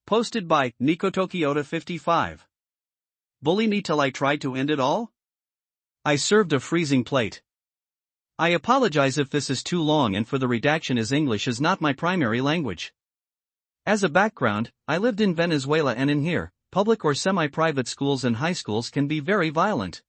Posted by Nikotokyoto55. Bully me till I tried to end it all? I served a freezing plate. I apologize if this is too long and for the redaction, as English is not my primary language. As a background, I lived in Venezuela, and in here, public or semi-private schools and high schools can be very violent.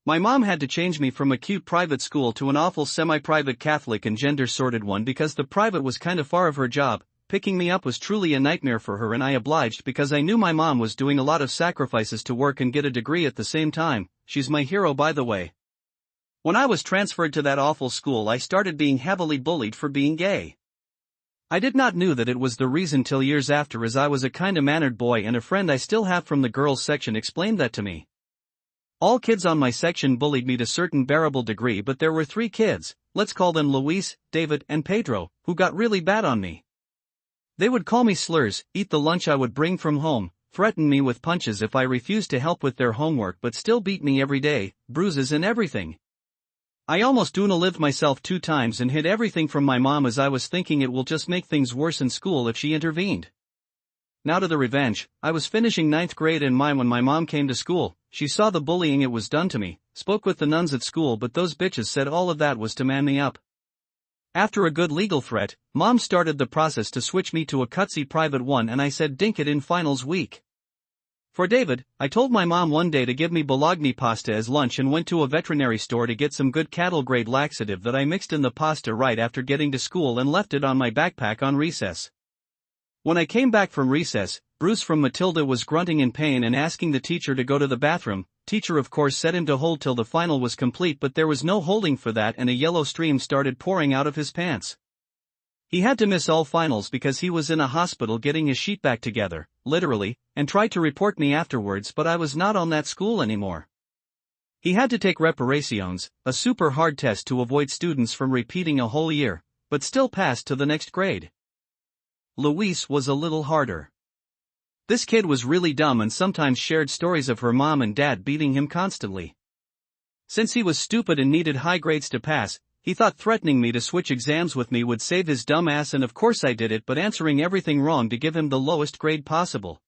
My mom had to change me from a cute private school to an awful semi-private Catholic and gender-sorted one because the private was kind of far of her job. Picking me up was truly a nightmare for her, and I obliged because I knew my mom was doing a lot of sacrifices to work and get a degree at the same time. She's my hero, by the way. When I was transferred to that awful school, I started being heavily bullied for being gay. I did not know that it was the reason till years after, as I was a kinda mannered boy, and a friend I still have from the girls section explained that to me. All kids on my section bullied me to certain bearable degree, but there were 3 kids, let's call them Luis, David, and Pedro, who got really bad on me. They would call me slurs, eat the lunch I would bring from home, threaten me with punches if I refused to help with their homework, but still beat me every day, bruises and everything. I almost unalived myself 2 times and hid everything from my mom, as I was thinking it will just make things worse in school if she intervened. Now to the revenge. I was finishing 9th grade in when my mom came to school. She saw the bullying it was done to me, spoke with the nuns at school, but those bitches said all of that was to man me up. After a good legal threat, Mom started the process to switch me to a cutsy private one, and I said dink it in finals week. For David, I told my mom one day to give me bologna pasta as lunch and went to a veterinary store to get some good cattle grade laxative that I mixed in the pasta right after getting to school and left it on my backpack on recess. When I came back from recess, Bruce from Matilda was grunting in pain and asking the teacher to go to the bathroom. Teacher of course said him to hold till the final was complete, but there was no holding for that, and a yellow stream started pouring out of his pants. He had to miss all finals because he was in a hospital getting his sheet back together, literally, and tried to report me afterwards, but I was not on that school anymore. He had to take reparaciones, a super hard test to avoid students from repeating a whole year, but still passed to the next grade. Luis was a little harder. This kid was really dumb and sometimes shared stories of her mom and dad beating him constantly. Since he was stupid and needed high grades to pass, he thought threatening me to switch exams with me would save his dumb ass, and of course I did it, but answering everything wrong to give him the lowest grade possible.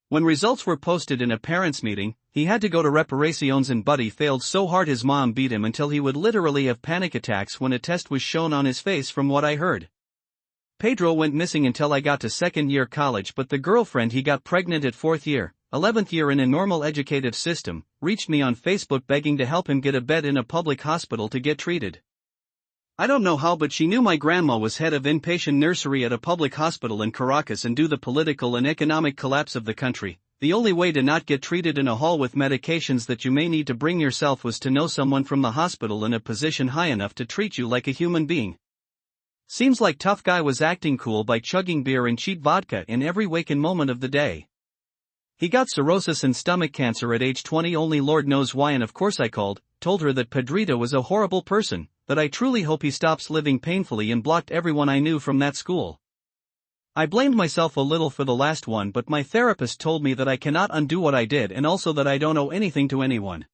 When results were posted in a parents' meeting, he had to go to reparaciones, and Buddy failed so hard his mom beat him until he would literally have panic attacks when a test was shown on his face, from what I heard. Pedro went missing until I got to 2nd year college, but the girlfriend he got pregnant at 4th year, 11th year in a normal educative system, reached me on Facebook begging to help him get a bed in a public hospital to get treated. I don't know how, but she knew my grandma was head of inpatient nursery at a public hospital in Caracas, and due to the political and economic collapse of the country, the only way to not get treated in a hall with medications that you may need to bring yourself was to know someone from the hospital in a position high enough to treat you like a human being. Seems like tough guy was acting cool by chugging beer and cheap vodka in every waking moment of the day. He got cirrhosis and stomach cancer at age 20, only Lord knows why, and of course I told her that Pedrito was a horrible person, that I truly hope he stops living painfully, and blocked everyone I knew from that school. I blamed myself a little for the last one, but my therapist told me that I cannot undo what I did, and also that I don't owe anything to anyone.